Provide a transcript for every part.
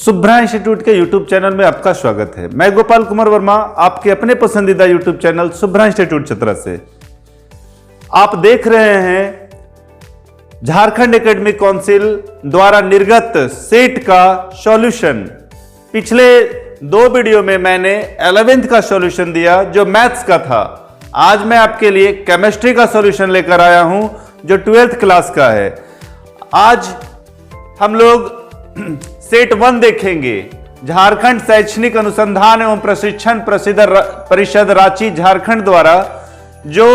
Shubhra institute के YouTube channel में आपका स्वागत है। मैं गोपाल कुमार वर्मा, आपके अपने पसंदीदा YouTube channel Shubhra institute Chatra से। आप देख रहे हैं झारखंड एकेडमिक काउंसिल द्वारा निर्गत सेट का सॉल्यूशन। पिछले दो वीडियो में मैंने 11th का सॉल्यूशन दिया जो मैथ्स का था। आज मैं आपके लिए केमिस्ट्री का सॉल्यूशन लेकर आया हूं जो 12th क्लास का है। आज हम लोग सेट 1 देखेंगे। झारखंड शैक्षणिक अनुसंधान एवं प्रशिक्षण परिषद रांची झारखंड द्वारा जो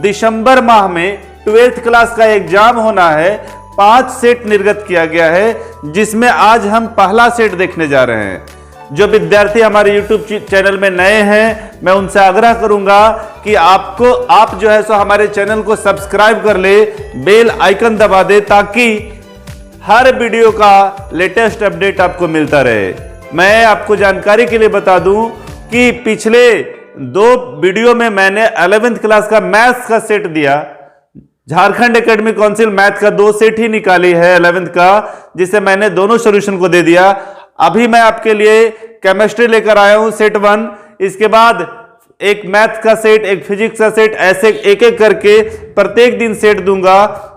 दिसंबर माह में 12th क्लास का एग्जाम होना है, 5 सेट निर्गत किया गया है, जिसमें आज हम पहला सेट देखने जा रहे हैं। जो विद्यार्थी हमारे YouTube चैनल में नए हैं, मैं उनसे आग्रह करूंगा कि आप जो है सो हमारे चैनल को सब्सक्राइब कर ले, बेल आइकन दबा दे ताकि हर वीडियो का लेटेस्ट अपडेट आपको मिलता रहे। मैं आपको जानकारी के लिए बता दूं कि पिछले 2 वीडियो में मैंने 11th क्लास का मैथ्स का सेट दिया। झारखंड एकेडमिक काउंसिल मैथ का 2 सेट ही निकाली है 11th का, जिसे मैंने दोनों सॉल्यूशन को दे दिया। अभी मैं आपके लिए केमिस्ट्री लेकर आया हूं सेट 1। इसके बाद एक मैथ का सेट, एक फिजिक्स का सेट, ऐसे एक एक करके प्रत्येक दिन सेट दूंगा।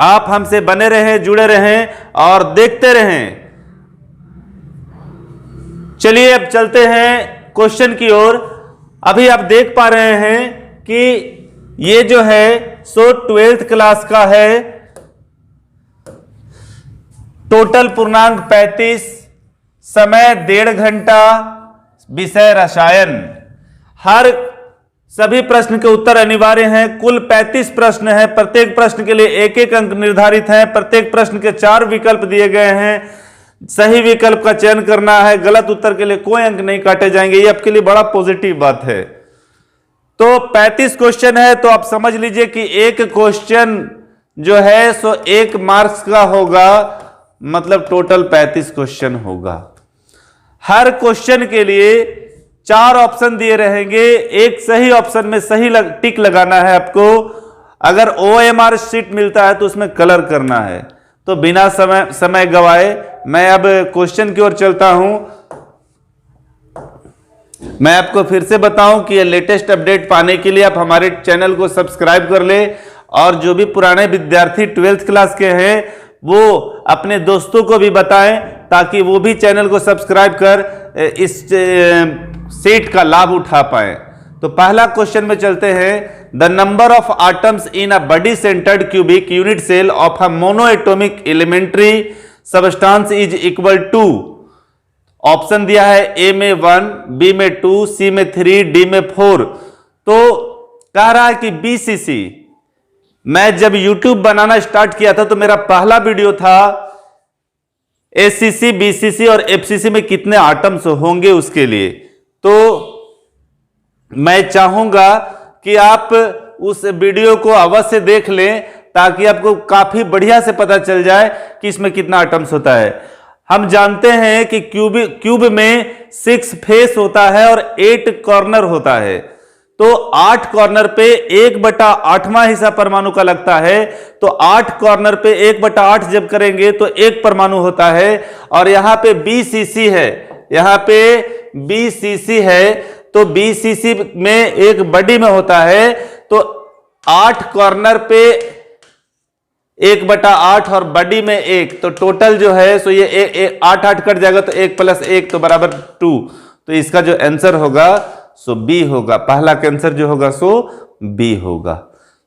आप हमसे बने रहें, जुड़े रहें और देखते रहें। चलिए अब चलते हैं क्वेश्चन की ओर। अभी आप देख पा रहे हैं कि ये जो है सो 12th क्लास का है। टोटल पूर्णांक 35, समय 1.5 घंटा, विषय रसायन। सभी प्रश्न के उत्तर अनिवार्य हैं। कुल 35 प्रश्न हैं। प्रत्येक प्रश्न के लिए एक एक अंक निर्धारित है। प्रत्येक प्रश्न के 4 विकल्प दिए गए हैं। सही विकल्प का चयन करना है। गलत उत्तर के लिए कोई अंक नहीं काटे जाएंगे। ये आपके लिए बड़ा पॉजिटिव बात है। तो 35 क्वेश्चन है, तो आप समझ लीजिए कि एक क्वेश्चन जो है सो 1 मार्क्स का होगा, मतलब टोटल 35 क्वेश्चन होगा। हर क्वेश्चन के लिए 4 ऑप्शन दिए रहेंगे। एक सही ऑप्शन में सही टिक लगाना है आपको। अगर OMR शीट मिलता है तो उसमें कलर करना है। तो बिना समय गवाए मैं अब क्वेश्चन की ओर चलता हूं। मैं आपको फिर से बताऊं कि ये लेटेस्ट अपडेट पाने के लिए आप हमारे चैनल को सब्सक्राइब कर ले, और जो भी पुराने विद्यार्थी 12th क्लास के हैं वो अपने दोस्तों को भी बताएं ताकि वो भी चैनल को सब्सक्राइब कर इस सेट का लाभ उठा पाए। तो पहला क्वेश्चन में चलते हैं। The number of atoms in a body centred cubic unit cell of a monoatomic elementary substance is equal to. Option दिया है ए में 1, बी में 2, सी में 3, डी में 4। तो कह रहा है कि BCC। मैं जब YouTube बनाना स्टार्ट किया था तो मेरा पहला वीडियो था ACC, BCC और FCC में कितने आटम्स होंगे उसके लिए। तो मैं चाहूंगा कि आप उस वीडियो को अवश्य देख लें ताकि आपको काफी बढ़िया से पता चल जाए कि इसमें कितना आटम्स होता है। हम जानते हैं कि क्यूब में 6 फेस होता है और 8 कॉर्नर होता है। तो 8 कॉर्नर पे 1/8वां हिस्सा परमाणु का लगता है। तो 8 कॉर्नर पे 1/8 जब करेंगे तो 1 परमाणु होता है। और यहां पे BCC है, यहां पे BCC है। तो BCC में एक बॉडी में होता है। तो 8 कॉर्नर पे 1/8 और बॉडी में 1, तो टोटल जो है सो ये 8 कट जाएगा तो 1 + 1 तो बराबर 2। तो इसका जो आंसर होगा सो बी होगा। पहला का आंसर जो होगा सो बी होगा।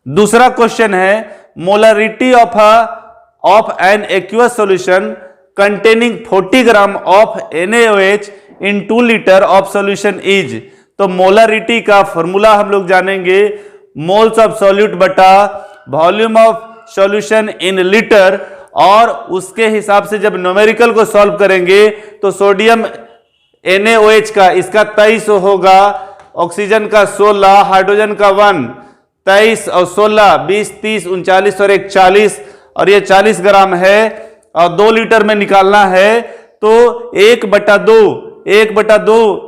दूसरा क्वेश्चन है molarity of an aqueous solution containing 40 gram of NaOH in 2 litre of solution is. तो मोलरिटी का फॉर्मूला हम लोग जानेंगे। मोल्स ऑफ सॉल्यूट बटा volume of solution in litre, और उसके हिसाब से जब न्यूमेरिकल को सॉल्व करेंगे तो सोडियम NaOH का इसका 23 होगा, ऑक्सीजन का 16, हाइड्रोजन का 1 23 और 16 20 30 39 और 1 40, और ये 40 ग्राम है और 2 लीटर में निकालना है। तो 1/2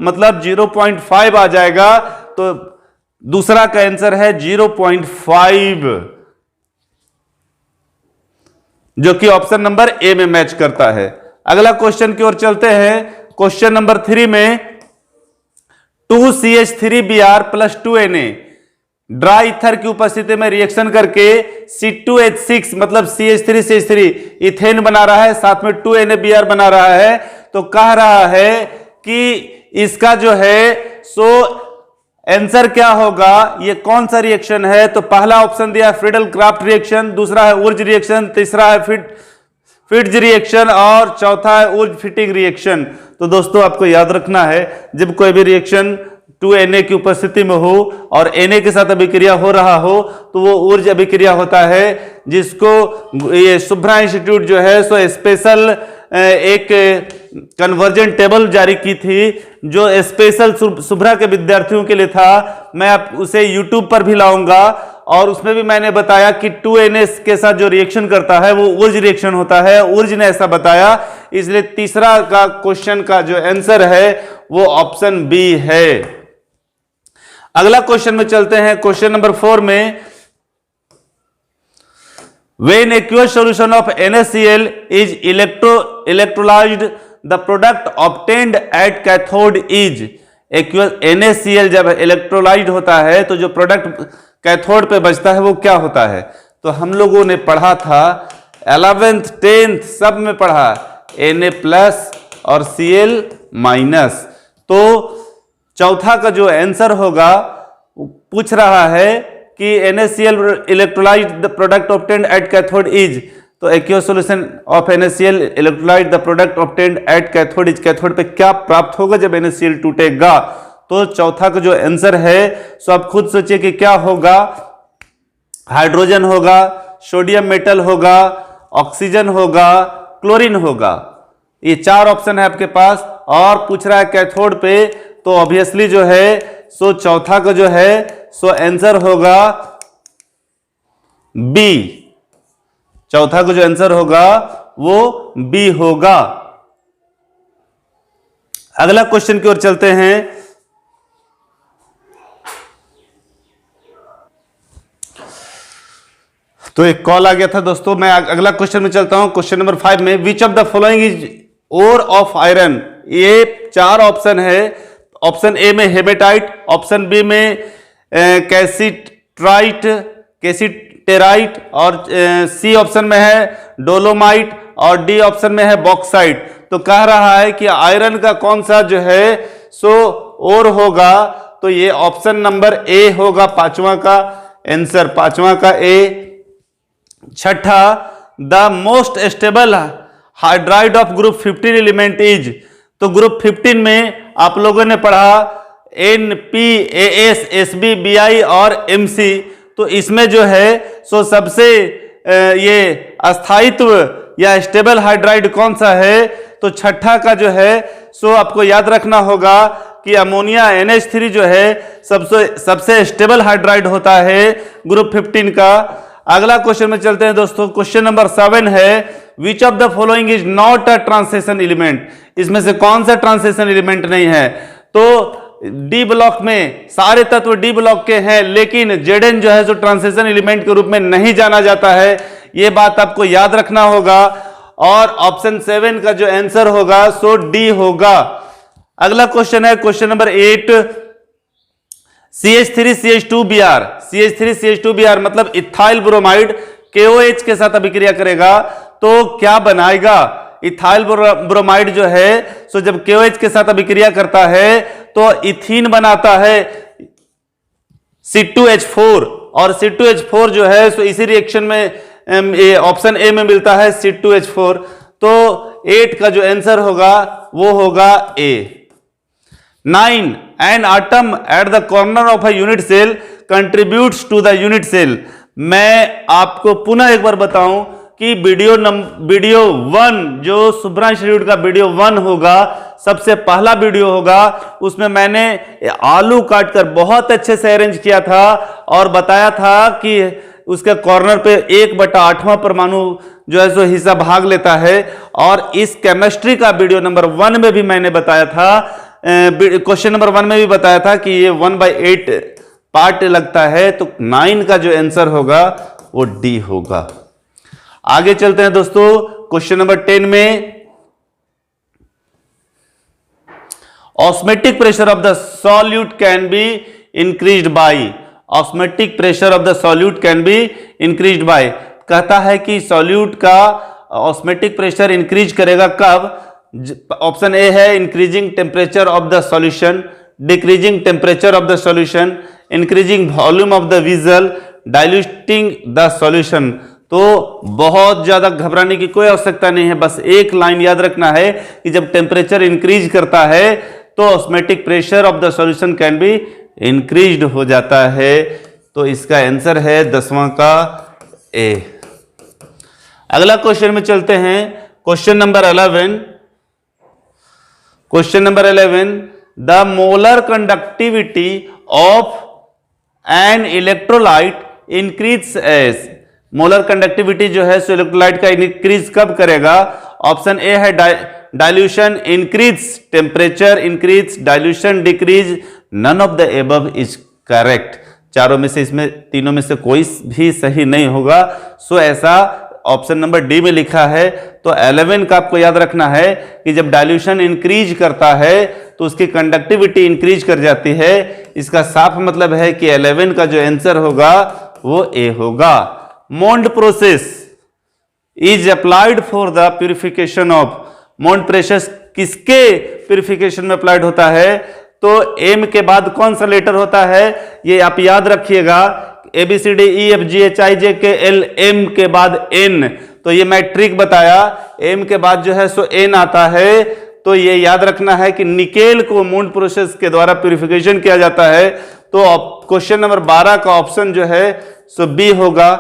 मतलब 0.5 आ जाएगा। तो दूसरा का आंसर है 0.5, जो कि ऑप्शन नंबर ए में मैच करता है। अगला क्वेश्चन की ओर चलते हैं। क्वेश्चन नंबर 3 में 2CH3Br plus 2Na dry ether की उपस्थिति में रिएक्शन करके C2H6 मतलब CH3CH3 इथेन बना रहा है, साथ में 2NaBr बना रहा है। तो कह रहा है कि इसका जो है सो आंसर क्या होगा, ये कौन सा रिएक्शन है। तो पहला ऑप्शन दिया फ्रीडल क्राफ्ट रिएक्शन, दूसरा है उर्ज रिएक्शन, तीसरा है फिट्ज रिएक्शन और चौथा है उर्ज फिटिंग रिएक्शन। तो दोस्तों आपको याद रखना है, जब कोई भी रिएक्शन 2Na की उपस्थिति में हो और Na के साथ अभिक्रिया हो रहा हो तो वो ऊर्ज अभिक्रिया होता है, जिसको ये शुभ्रा इंस्टीट्यूट जो है सो स्पेशल एक कन्वर्जन टेबल जारी की थी जो स्पेशल शुभ्रा के विद्यार्थियों के लिए था। मैं आप उसे यूट्यूब पर भी लाऊंगा और उसमें भी मैंने बताया कि 2Na के साथ जो रिएक्शन करता है वो ऊर्ज रिएक्शन होता है, ऊर्ज ने ऐसा बताया। इसलिए तीसरा का क्वेश्चन का जो आंसर है वो ऑप्शन बी है। अगला क्वेश्चन में चलते हैं। क्वेश्चन नंबर 4 में when aqueous solution of NaCl is electrolyzed the product obtained at cathode is aqueous NaCl जब इलेक्ट्रोलाइज्ड होता है तो जो प्रोडक्ट कैथोड पे बचता है वो क्या होता है। तो हम लोगों ने पढ़ा था 11th 10th सब में पढ़ा Na प्लस और Cl माइनस। तो चौथा का जो आंसर होगा पूछ रहा है कि NaCl electrolyzed the product obtained at cathode is, तो aqueous solution of NaCl electrolyzed the product obtained at cathode is, cathode पे क्या प्राप्त होगा जब NaCl टूटेगा। तो चौथा का जो आंसर है सो आप खुद सोचिए कि क्या होगा। हाइड्रोजन होगा, सोडियम मेटल होगा, ऑक्सीजन होगा, क्लोरीन होगा। ये 4 ऑप्शन है आपके पास और पूछ रहा है कैथोड पे, तो ऑब्वियसली जो है सो चौथा का जो है सो आंसर होगा बी। चौथा का जो आंसर होगा वो बी होगा। अगला क्वेश्चन की ओर चलते हैं। तो एक कॉल आ गया था दोस्तों, मैं अगला क्वेश्चन में चलता हूं। क्वेश्चन नंबर 5 में which of the following is ore of iron. ये 4 ऑप्शन है। ऑप्शन ए में हेमेटाइट, ऑप्शन बी में कैसिटेराइट और सी ऑप्शन में है डोलोमाइट और डी ऑप्शन में है बॉक्साइट। तो कह रहा है कि आयरन का कौन सा जो है सो ओर होगा। तो ये ऑप्शन नंबर ए होगा, पांचवा का आंसर, पांचवा का ए। छठा the most stable hydride of group 15 element is. तो ग्रुप 15 में आप लोगों ने पढ़ा NPAS, SB, BI और MC। तो इसमें जो है सो सबसे ये अस्थायित्व या स्टेबल हाइड्राइड कौन सा है। तो छठा का जो है सो आपको याद रखना होगा कि अमोनिया NH3 जो है सबसे स्टेबल हाइड्राइड होता है ग्रुप 15 का। अगला क्वेश्चन में चलते हैं दोस्तों। क्वेश्चन नंबर 7 है which of the following is not a translation element. इसमें से कौन सा ट्रांसलेशन एलिमेंट नहीं है। तो डी ब्लॉक में सारे तत्व डी ब्लॉक के हैं, लेकिन Zn जो है जो ट्रांसलेशन एलिमेंट के रूप में नहीं जाना जाता है। यह बात आपको याद रखना होगा और ऑप्शन 7 का जो आंसर होगा सो डी होगा। अगला क्वेश्चन है क्वेश्चन नंबर 8 CH3CH2Br। CH3CH2Br मतलब इथाइल ब्रोमाइड KOH के साथ अभिक्रिया करेगा तो क्या बनाएगा। इथाइल ब्रोमाइड जो है सो जब KOH के साथ अभिक्रिया करता है तो इथीन बनाता है C2H4 और C2H4 जो है सो इसी रिएक्शन में ऑप्शन ए में मिलता है C2H4। तो 8 का जो आंसर होगा वो होगा A. 9 an atom at the corner of a unit cell contributes to the unit cell. मैं आपको पुनः एक बार बताऊं कि वीडियो 1 जो शुभ्रा इंस्टीट्यूट का वीडियो 1 होगा, सबसे पहला वीडियो होगा, उसमें मैंने आलू काटकर बहुत अच्छे से अरेंज किया था और बताया था कि उसके कॉर्नर पे 1/8वां परमाणु जो है सो हिस्सा भाग लेता है। और इस केमिस्ट्री का वीडियो नंबर 1 में भी मैंने बताया था, क्वेश्चन नंबर 1 में भी बताया था कि ये 1/8 पार्ट लगता है। तो 9 का जो आंसर होगा वो डी होगा। आगे चलते हैं दोस्तों। क्वेश्चन नंबर 10 में osmotic pressure of the solute can be increased by, osmotic pressure of the solute can be increased by, कहता है कि सॉल्यूट का ऑस्मेटिक प्रेशर इंक्रीज करेगा कब? ऑप्शन ए है increasing temperature of the solution, decreasing temperature of the solution, increasing volume of the vigil, diluting the solution. तो बहुत ज्यादा घबराने की कोई आवश्यकता नहीं है, बस एक लाइन याद रखना है कि जब टेम्परेचर इंक्रीज करता है तो osmotic pressure of the solution can be increased हो जाता है। तो इसका आंसर है 10वां का ए। अगला क्वेश्चन में चलते हैं, question number 11। Question number 11, the molar conductivity of an electrolyte increase as, molar conductivity जो है सो इलेक्ट्रोलाइट का इंक्रीज कब करेगा? ऑप्शन ए है dilution increase, temperature increase, dilution decrease, none of the above is correct. चारों में से, इसमें तीनों में से कोई भी सही नहीं होगा। सो ऐसा ऑप्शन नंबर डी में लिखा है। तो 11 का आपको याद रखना है कि जब डाइल्यूशन इंक्रीज करता है तो उसकी कंडक्टिविटी इंक्रीज कर जाती है। इसका साफ मतलब है कि 11 का जो आंसर होगा वो ए होगा। Moaned process is applied for the purification of, moaned process किसके प्यूरिफिकेशन में अप्लाइड होता है? तो एम के बाद कौन सा लेटर होता है ये आप याद रखिएगा, ABCDEFGHIJKL, एम के बाद एन। तो ये मैं ट्रिक बताया, एम के बाद जो है सो एन आता है। तो ये याद रखना है कि निकेल को मोन्ड प्रोसेस के द्वारा प्यूरिफिकेशन किया जाता है। तो क्वेश्चन नंबर 12 का ऑप्शन जो है सो बी होगा।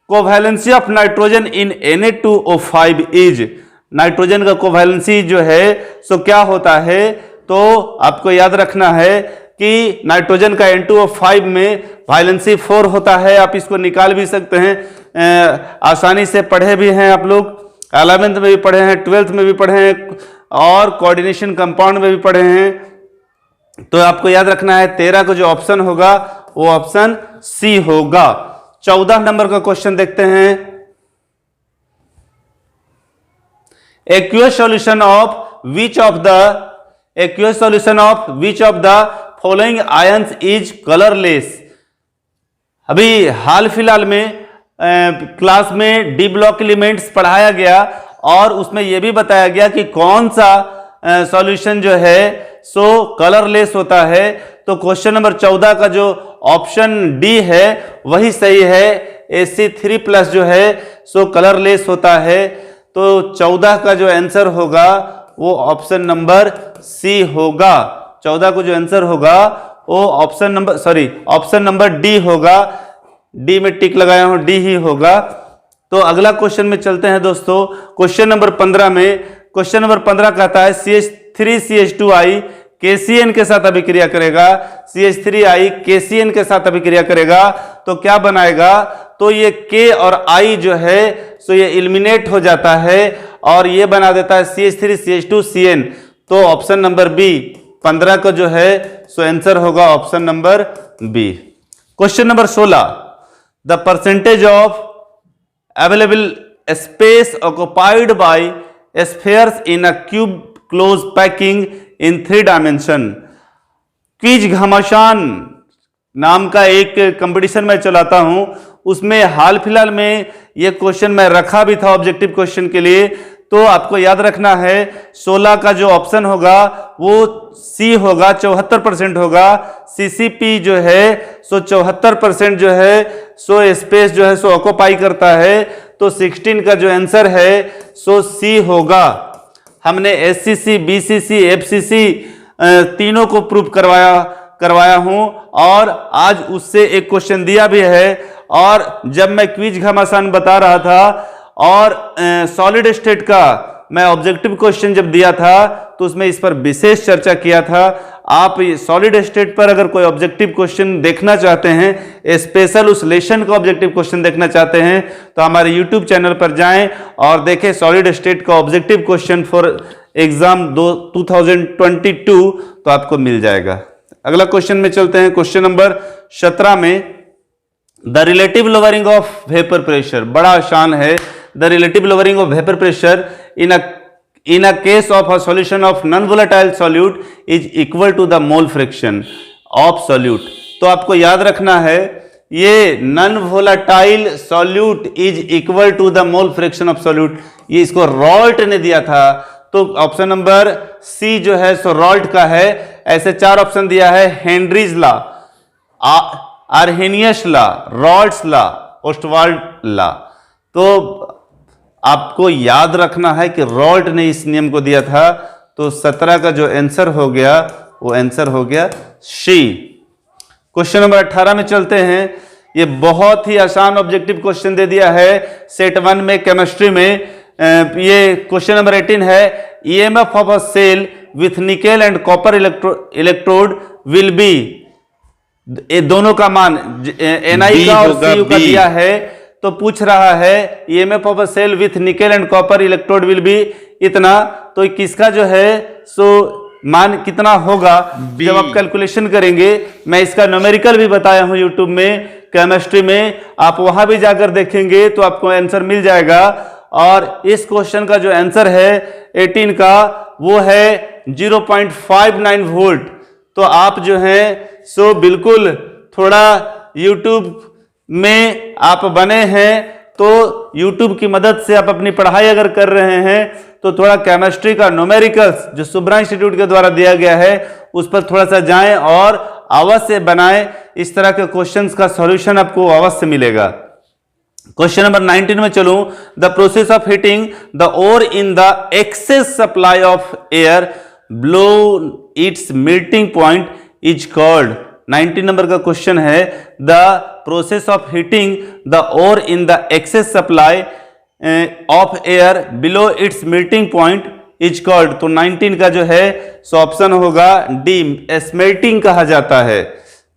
Covalency of nitrogen in Na2O5 is, nitrogen का कोवैलेंसी जो है सो क्या होता है? तो आपको याद रखना है कि नाइट्रोजन का N2O5 में वैलेंसी 4 होता है। आप इसको निकाल भी सकते हैं, आसानी से पढ़े भी हैं आप लोग, 11th में भी पढ़े हैं, 12th में भी पढ़े हैं और कोऑर्डिनेशन कंपाउंड में भी पढ़े हैं। तो आपको याद रखना है 13 का जो ऑप्शन होगा वो ऑप्शन सी होगा। 14 नंबर का क्वेश्चन देखते हैं। Aqueous solution of which of the following ions is colourless. अभी हाल फिलहाल में क्लास में डी ब्लॉक एलिमेंट्स पढ़ाया गया और उसमें यह भी बताया गया कि कौन सा सॉल्यूशन जो है सो कलरलेस होता है। तो क्वेश्चन नंबर 14 का जो ऑप्शन डी है वही सही है। AC3+ जो है सो कलरलेस होता है। तो 14 का जो आंसर होगा वो ऑप्शन नंबर सी होगा। 14 को जो आंसर होगा वो ऑप्शन नंबर डी होगा। डी में टिक लगाया हूं, डी ही होगा। तो अगला क्वेश्चन में चलते हैं दोस्तों। क्वेश्चन नंबर 15 में, क्वेश्चन नंबर 15 कहता है CH3CH2I KCN के साथ अभिक्रिया करेगा, CH3I KCN के साथ अभिक्रिया करेगा तो क्या बनाएगा? तो ये K और I जो है सो ये एलिमिनेट हो जाता है और ये बना देता है CH3CH2CN। तो ऑप्शन नंबर बी 15 का जो है सो आंसर होगा option number B. Question number 16, the percentage of available space occupied by spheres in a cube close packing in 3 dimension. Quiz घमासान नाम का एक कंपटीशन मैं चलाता हूं, उसमें हाल फिलहाल में ये क्वेश्चन मैं रखा भी था ऑब्जेक्टिव क्वेश्चन के लिए। तो आपको याद रखना है 16 का जो ऑप्शन होगा वो सी होगा, 74% होगा। CCP जो है सो 74% जो है सो स्पेस जो है सो ऑक्युपाई करता है। तो 16 का जो आंसर है सो सी होगा। हमने SCC, BCC, FCC तीनों को प्रूव करवाया हूं और आज उससे एक क्वेश्चन दिया भी है। और जब मैं क्विज घमासान बता रहा था और सॉलिड स्टेट का मैं ऑब्जेक्टिव क्वेश्चन जब दिया था तो उसमें इस पर विशेष चर्चा किया था। आप सॉलिड स्टेट पर अगर कोई ऑब्जेक्टिव क्वेश्चन देखना चाहते हैं, स्पेशल उस लेशन का ऑब्जेक्टिव क्वेश्चन देखना चाहते हैं तो हमारे YouTube चैनल पर जाएं और देखें सॉलिड स्टेट का ऑब्जेक्टिव क्वेश्चन फॉर एग्जाम 2022 तो आपको मिल जाएगा। अगला क्वेश्चन में चलते हैं। क्वेश्चन नंबर 17 में, the relative lowering of vapour pressure, बड़ा आसान है। The relative lowering of vapour pressure in a in a case of a solution of non volatile solute is equal to the mole fraction of solute. तो आपको याद रखना है ये non volatile solute is equal to the mole fraction of solute, ये इसको Raoult ने दिया था। तो ऑप्शन नंबर सी जो है सो रॉल्ट का है। ऐसे 4 ऑप्शन दिया है, Henry's law, Arrhenius law, Raoult's law, Ostwald law. तो आपको याद रखना है कि रॉल्ट ने इस नियम को दिया था। तो 17 का जो आंसर हो गया वो आंसर हो गया सी। क्वेश्चन नंबर 18 में चलते हैं। ये बहुत ही आसान ऑब्जेक्टिव क्वेश्चन दे दिया है सेट 1 में केमिस्ट्री में। ये क्वेश्चन नंबर 18 है, EMF of a cell with nickel and copper electrode will be, ये दोनों का मान एनआई का और सीयू का दिया है। तो पूछ रहा है EMF of a cell with nickel and copper electrode will be इतना, तो किसका जो है सो मान कितना होगा जब आप कैलकुलेशन करेंगे। मैं इसका न्यूमेरिकल भी बताया हूं यूट्यूब में, केमिस्ट्री में, आप वहां भी जाकर देखेंगे तो आपको आंसर मिल जाएगा। और इस क्वेश्चन का जो आंसर है 18 का वो है 0.59 वोल्ट। तो आप जो है सो बिल्कुल थोड़ा यूट्यूब में आप बने हैं, तो यूट्यूब की मदद से आप अपनी पढ़ाई अगर कर रहे हैं तो थोड़ा केमिस्ट्री का न्यूमेरिकल्स जो शुभ्रा इंस्टीट्यूट के द्वारा दिया गया है उस पर थोड़ा सा जाएं और अवश्य बनाएं। इस तरह के क्वेश्चंस का सॉल्यूशन आपको अवश्य मिलेगा। क्वेश्चन नंबर 19 में चलूं। The process of heating the ore in the excess supply of air below its melting point is called. 19 number का क्वेश्चन है, the process of heating the ore in the excess supply of air below its melting point is called. तो 19 का जो है सो option होगा D, smelting कहा जाता है।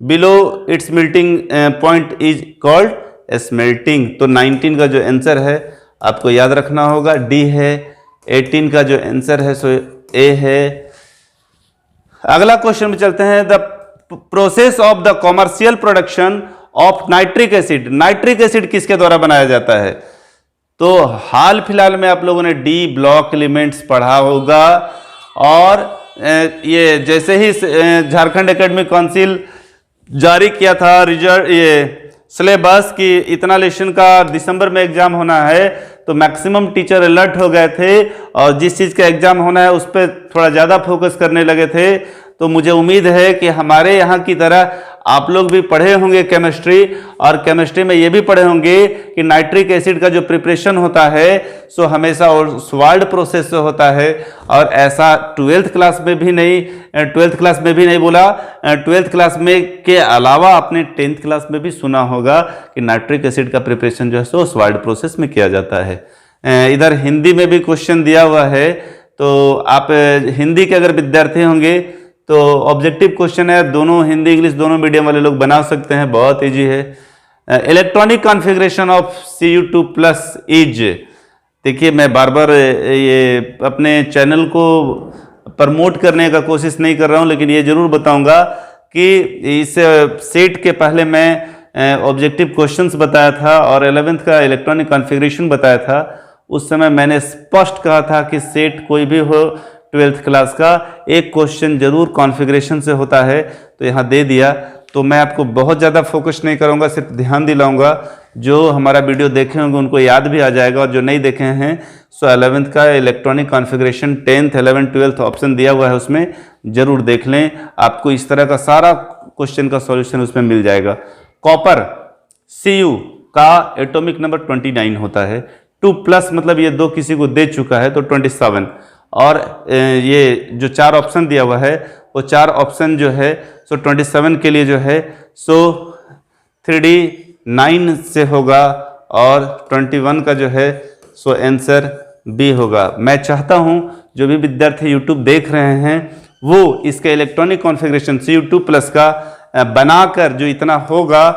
Below its melting point is called smelting. तो 19 का जो आंसर है आपको याद रखना होगा डी है। 18 का जो आंसर है सो ए है। अगला क्वेश्चन में चलते हैं। The process of the commercial production of nitric acid. Nitric acid किसके द्वारा बनाया जाता है? तो हाल फिलहाल में आप लोगों ने डी ब्लॉक एलिमेंट्स पढ़ा होगा। और ये जैसे ही झारखंड एकेडमिक काउंसिल जारी किया था रिजल्ट, ये सिलेबस की इतना लेशन का दिसंबर में एग्जाम होना है, तो मैक्सिमम टीचर अलर्ट हो गए थे और जिस चीज़ का एग्जाम होना है उस पर थोड़ा ज़्यादा फोकस करने लगे थे। तो मुझे उम्मीद है कि हमारे यहाँ की तरह आप लोग भी पढ़े होंगे केमिस्ट्री, और केमिस्ट्री में ये भी पढ़े होंगे कि नाइट्रिक एसिड का जो प्रिपरेशन होता है सो हमेशा ओस्वाल्ड प्रोसेस से होता है। और ऐसा 12th क्लास में भी नहीं बोला, 12th क्लास में के अलावा आपने 10th क्लास में भी सुना होगा कि नाइट्रिक एसिड का प्रिपरेशन जो है सो ओस्वाल्ड प्रोसेस में किया जाता है। इधर हिंदी में भी क्वेश्चन दिया हुआ है, तो आप हिंदी के अगर विद्यार्थी होंगे तो ऑब्जेक्टिव क्वेश्चन है, दोनों हिंदी इंग्लिश दोनों मीडियम वाले लोग बना सकते हैं, बहुत इजी है। Electronic configuration of Cu2+ is, देखिए मैं बार बार ये अपने चैनल को प्रमोट करने का कोशिश नहीं कर रहा हूं, लेकिन ये जरूर बताऊंगा कि इस सेट के पहले मैं ऑब्जेक्टिव क्वेश्चंस बताया था और 11th का इलेक्ट्रॉनिक कॉन्फ़िगरेशन बताया था। उस समय मैंने स्पष्ट कहा था कि सेट कोई भी हो 12th क्लास का एक क्वेश्चन जरूर कॉन्फ़िगरेशन से होता है, तो यहाँ दे दिया। तो मैं आपको बहुत ज़्यादा फोकस नहीं करूँगा, सिर्फ ध्यान दिलाऊंगा। जो हमारा वीडियो देखे होंगे उनको याद भी आ जाएगा, और जो नहीं देखे हैं सो 11th का electronic configuration 10th 11th 12th option दिया हुआ है, उसमें जरूर देख लें। आपको इस तरह का सारा क्वेश्चन का सॉल्यूशन उसमें मिल जाएगा। कॉपर Cu का एटॉमिक नंबर 29 होता है। 2+ मतलब ये 2 किसी को दे चुका है तो 27। और ये जो 4 ऑप्शन दिया हुआ है वो 4 ऑप्शन जो है सो 27 के लिए जो है सो 3D9 से होगा, और 21 का जो है सो आंसर बी होगा। मैं चाहता हूं जो भी विद्यार्थी यूट्यूब देख रहे हैं वो इसका इलेक्ट्रॉनिक कॉन्फ़िगरेशन Cu2+ का बनाकर जो इतना होगा,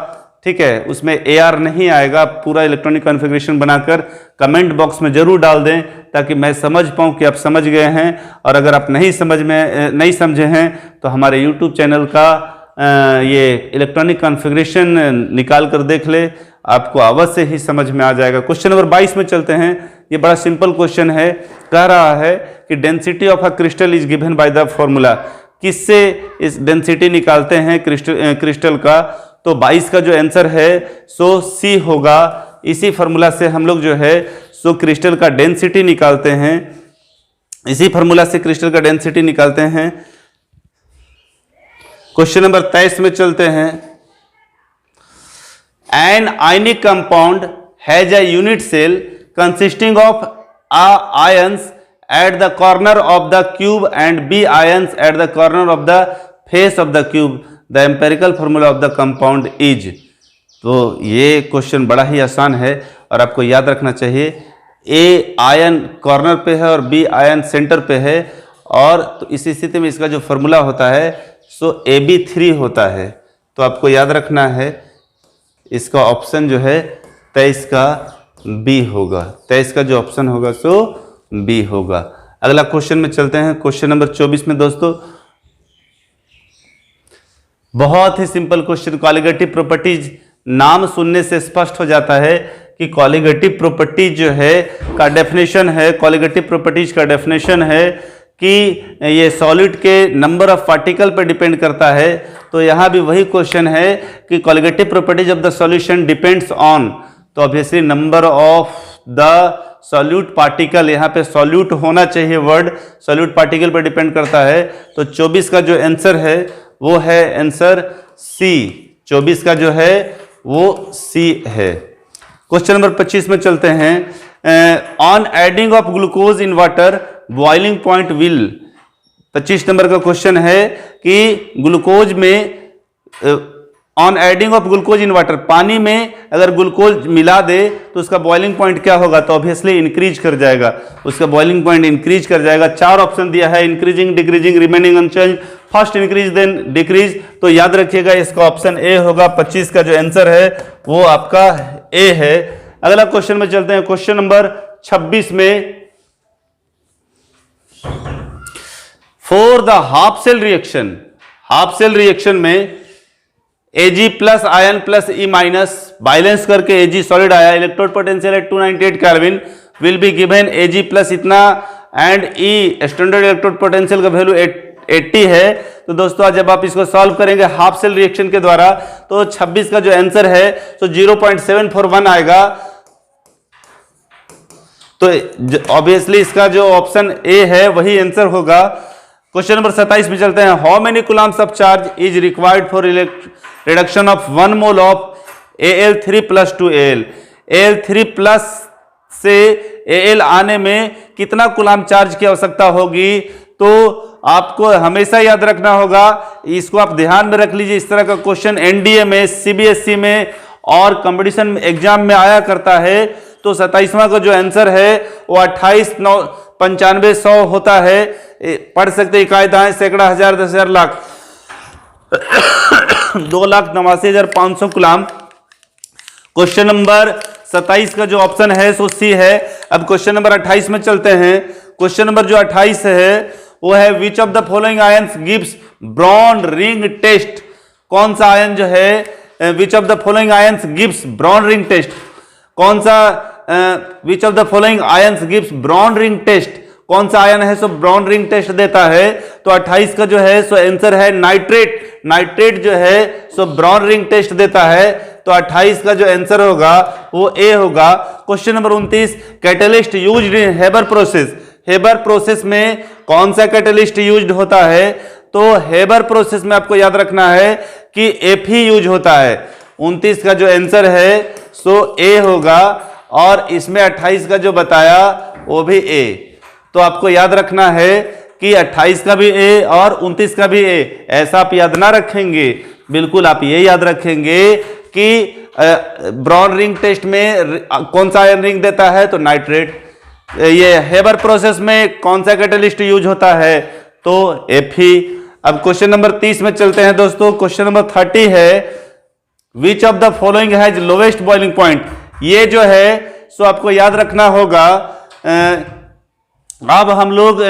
ठीक है, उसमें AR नहीं आएगा, पूरा इलेक्ट्रॉनिक कॉन्फ़िगरेशन बनाकर कमेंट बॉक्स में जरूर डाल दें ताकि मैं समझ पाऊँ कि आप समझ गए हैं। और अगर आप नहीं समझे हैं तो हमारे YouTube चैनल का ये इलेक्ट्रॉनिक कॉन्फ़िगरेशन निकाल कर देख ले, आपको अवश्य ही समझ में आ जाएगा। क्वेश्चन नंबर 22 में चलते हैं। ये बड़ा सिंपल क्वेश्चन है, कह रहा है कि density of a crystal is given by the formula. किससे इस डेंसिटी निकालते हैं क्रिस्टल का? तो 22 का जो आंसर है सो सी होगा। इसी फॉर्मूला से हम लोग जो है सो क्रिस्टल का डेंसिटी निकालते हैं, इसी फॉर्मूला से क्रिस्टल का डेंसिटी निकालते हैं। क्वेश्चन नंबर 23 में चलते हैं। An ionic compound has a unit cell consisting of ions at the corner of the cube and b ions at the corner of the face of the cube. The empirical formula of the compound is. तो ये question बड़ा ही आसान है और आपको याद रखना चाहिए। ए आयन कॉर्नर पे है और बी आयन सेंटर पे है, और तो इस स्थिति में इसका जो फॉर्मूला होता है सो AB3 होता है। तो आपको याद रखना है इसका ऑप्शन जो है 23 का बी होगा। 23 का जो ऑप्शन होगा सो बी होगा। अगला क्वेश्चन में चलते हैं। क्वेश्चन नंबर 24 में दोस्तों बहुत ही सिंपल क्वेश्चन, कॉलिगेटिव प्रॉपर्टीज। नाम सुनने से स्पष्ट हो जाता है कि कॉलिगेटिव प्रॉपर्टीज जो है का डेफिनेशन है, कॉलिगेटिव प्रॉपर्टीज का डेफिनेशन है कि ये सॉलिड के नंबर ऑफ पार्टिकल पर डिपेंड करता है। तो यहाँ भी वही क्वेश्चन है कि colligative properties of the solution depends on, तो obviously number of the solute particle, यहाँ पे सॉल्यूट होना चाहिए वर्ड, सॉल्यूट पार्टिकल पर डिपेंड करता है। तो 24 का जो आंसर है वो है आंसर सी। 24 का जो है वो सी है। क्वेश्चन नंबर 25 में चलते हैं। On adding of glucose in water boiling point will. 25 number का क्वेश्चन है कि ग्लूकोज में on adding of glucose in water, पानी में अगर ग्लूकोज मिला दे तो उसका बॉइलिंग पॉइंट क्या होगा? तो ऑब्वियसली इंक्रीज कर जाएगा, उसका बॉइलिंग पॉइंट इंक्रीज कर जाएगा। 4 ऑप्शन दिया है, increasing, decreasing, remaining unchanged, first increase then decrease. तो याद रखिएगा इसका ऑप्शन ए होगा। 25 का जो आंसर है वो आपका ए है। अगला क्वेश्चन में चलते हैं। क्वेश्चन नंबर 26 में, for the half cell reaction, half cell reaction में Ag plus ion plus E minus balance करके Ag सॉलिड आया, इलेक्ट्रोड पोटेंशियल है 298 kelvin, will be given Ag plus इतना and E standard electrode potential का value 80 है। तो दोस्तों जब आप इसको सॉल्व करेंगे हाफ सेल रिएक्शन के द्वारा तो 26 का जो आंसर है तो 0.741 आएगा। तो ऑब्वियसली इसका जो ऑप्शन ए है वही आंसर होगा। क्वेश्चन नंबर 27 में चलते हैं। How many Coulomb's of charge is required for reduction of 1 mole of Al3 plus two Al। Al3 plus से Al आने में कितना कूलम चार्ज की आवश्यकता होगी? तो आपको हमेशा याद रखना होगा, इसको आप ध्यान में रख लीजिए। इस तरह का क्वेश्चन एनडीए में, सीबीएसई में और कंपटीशन एग्जाम में आया करता है। तो 27वां का जो आंसर है वो 28, 9, 95, 100 होता है। पढ़ सकते इकाई दाएं सैकड़ा, हजार, 10,000, लाख, 2,89,500 कूलम। क्वेश्चन नंबर 27 का जो ऑप्शन है सो सी है। अब क्वेश्चन नंबर 28 में चलते हैं। क्वेश्चन नंबर जो 28 है वो है which of the following ions gives brown ring test. कौन सा आयन जो है, which of the following ions gives brown ring test, कौन सा which of the following ions gives brown ring test, कौन सा आयन है सो ब्रॉन रिंग टेस्ट देता है? तो 28 का जो है सो आंसर है नाइट्रेट। नाइट्रेट जो है सो ब्रॉन रिंग टेस्ट देता है। तो 28 का जो आंसर होगा वो ए होगा। Question number 29, catalyst used in Haber process. Haber process में कौन सा कैटलिस्ट यूज्ड होता है? तो हेबर प्रोसेस में आपको याद रखना है कि Fe यूज होता है। 29 का जो आंसर है सो ए होगा और इसमें 28 का जो बताया वो भी ए। तो आपको याद रखना है कि 28 का भी ए और 29 का भी ए, ऐसा आप याद ना रखेंगे, बिल्कुल आप ये याद रखेंगे कि ब्रॉन रिंग टेस्ट में कौन सा आयन रिंग देता है? तो नाइट्रेट। ये हेबर प्रोसेस में कौन सा कैटलिस्ट यूज होता है? तो Fe। अब क्वेश्चन नंबर 30 में चलते हैं दोस्तों। क्वेश्चन नंबर 30 है which of the following has lowest boiling point. ये जो है सो आपको याद रखना होगा। अब हम लोग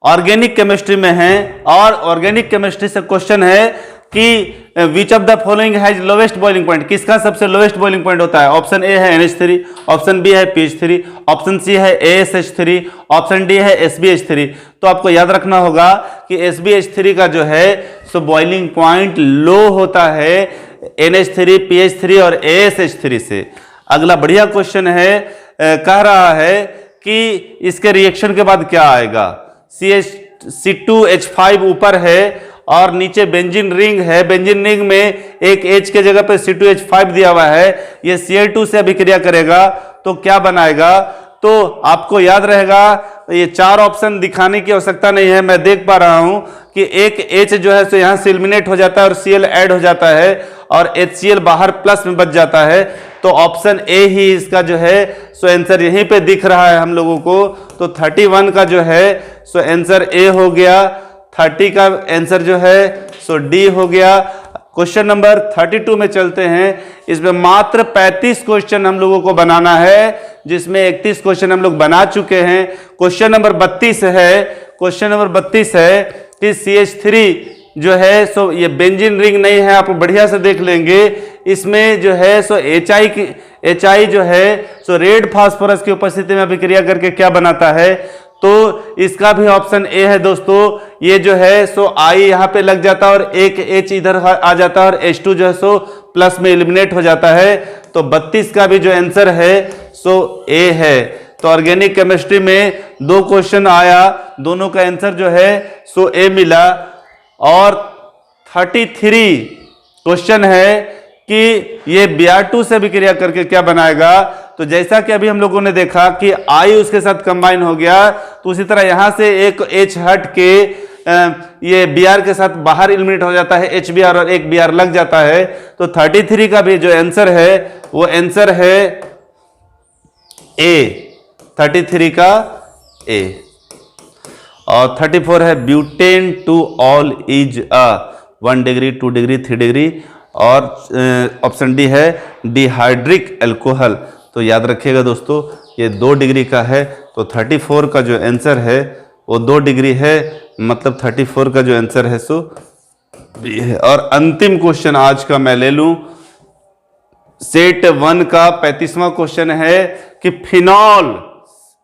ऑर्गेनिक केमिस्ट्री में हैं और ऑर्गेनिक केमिस्ट्री से क्वेश्चन है कि विच of the following has lowest boiling point, किसका सबसे लोवेस्ट बॉइलिंग पॉइंट होता है। ऑप्शन ए है NH3, ऑप्शन बी है PH3, ऑप्शन सी है ASH3, ऑप्शन डी है SbH3। तो आपको याद रखना होगा कि SbH3 का जो है सो बॉइलिंग पॉइंट लो होता है NH3, PH3 और ASH3 से। अगला बढ़िया क्वेश्चन है, कह रहा है कि इसके रिएक्शन के बाद क्या आएगा। C2H5 ऊपर है और नीचे बेंजीन रिंग है, बेंजीन रिंग में एक H के जगह पे C2H5 दिया हुआ है, ये Cl2 से अभिक्रिया करेगा तो क्या बनाएगा। तो आपको याद रहेगा, ये 4 ऑप्शन दिखाने की आवश्यकता नहीं है, मैं देख पा रहा हूं कि एक H जो है सो यहां से एलिमिनेट हो जाता है और Cl ऐड हो जाता है और HCl बाहर प्लस में बच जाता है। तो ऑप्शन ए ही इसका जो है सो आंसर यहीं पे दिख रहा है हम लोगों को। तो 31 का जो है सो आंसर ए हो गया, 30 का आंसर जो है सो डी हो गया। क्वेश्चन नंबर 32 में चलते हैं। इसमें मात्र 35 क्वेश्चन हम लोगों को बनाना है, जिसमें 31 क्वेश्चन हम लोग बना चुके हैं। क्वेश्चन नंबर 32 है, क्वेश्चन नंबर 32 है कि CH3 जो है सो ये बेंजीन रिंग नहीं है, आप बढ़िया से देख लेंगे। इसमें जो है सो HI जो है सो रेड फास्फोरस की उपस्थिति में अभिक्रिया करके क्या बनाता है। तो इसका भी ऑप्शन ए है दोस्तों। ये जो है सो I यहाँ पे लग जाता है और एक H इधर आ जाता है और H2 जो है सो प्लस में एलिमिनेट हो जाता है। तो 32 का भी जो आंसर है सो ए है। तो ऑर्गेनिक केमिस्ट्री में 2 क्वेश्चन आया, दोनों का आंसर जो है सो ए मिला। और 33 क्वेश्चन है कि ये Br2 से अभिक्रिया करके क्या बनाएगा। तो जैसा कि अभी हम लोगों ने देखा कि I उसके साथ कंबाइन हो गया, तो उसी तरह यहां से एक H हट के ये Br के साथ बाहर एलिमिनेट हो जाता है HBr और एक Br लग जाता है। तो 33 का भी जो आंसर है वो आंसर है ए, 33 का ए। और 34 है butane two all is 1 degree 2 degree 3 degree. और ऑप्शन डी है डिहाइड्रिक एल्कोहल। तो याद रखिएगा दोस्तों, ये 2 डिग्री का है। तो 34 का जो आंसर है वो 2 डिग्री है, मतलब 34 का जो आंसर है सो बी है। और अंतिम क्वेश्चन आज का मैं ले लूं, सेट 1 का 35वां क्वेश्चन है कि फिनॉल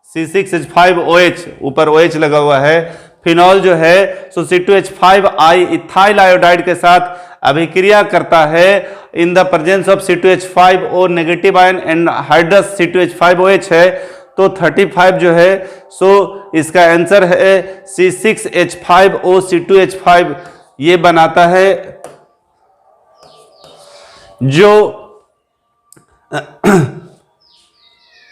C6H5OH, ऊपर OH लगा हुआ है, फिनॉल जो है सो C2H5I इथाइल आयोडाइड के साथ अभिक्रिया करता है in the presence of C2H5O negative ion and hydrous C2H5OH है। तो 35 जो है सो इसका आंसर है C6H5O C2H5 ये बनाता है, जो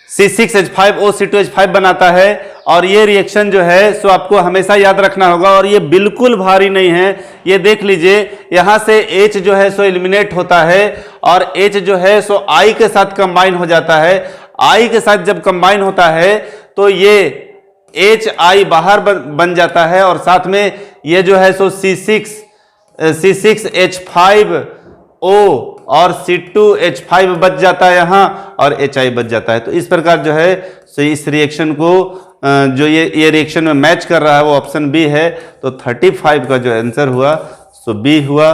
C6H5O C2H5 बनाता है। और ये रिएक्शन जो है सो आपको हमेशा याद रखना होगा, और ये बिल्कुल भारी नहीं है। ये देख लीजिए, यहां से H जो है सो एलिमिनेट होता है और H जो है सो I के साथ कंबाइन हो जाता है। I के साथ जब कंबाइन होता है तो ये HI बाहर बन जाता है और साथ में ये जो है सो C6H5O और C2H5 बच जाता है यहाँ और HI बच जाता है। तो इस प्रकार जो है सो इस रिएक्शन को जो ये रिएक्शन में मैच कर रहा है वो ऑप्शन बी है। तो 35 का जो आंसर हुआ सो बी हुआ।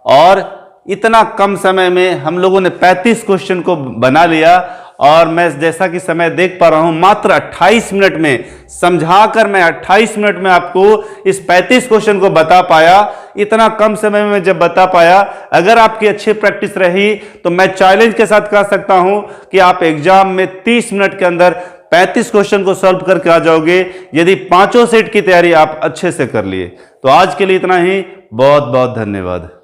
और इतना कम समय में हम लोगों ने 35 क्वेश्चन को बना लिया, और मैं जैसा कि समय देख पा रहा हूं मात्र 28 मिनट में समझाकर मैं 28 मिनट में आपको इस 35 क्वेश्चन को बता पाया। इतना कम समय में जब बता पाया, अगर आपकी अच्छी प्रैक्टिस रही तो मैं चैलेंज के साथ कह सकता हूं कि आप एग्जाम में 30 मिनट के अंदर 35 क्वेश्चन को सॉल्व करके आ जाओगे, यदि 5 सेट की तैयारी आप अच्छे से कर लिए। तो आज के लिए इतना ही, बहुत बहुत धन्यवाद।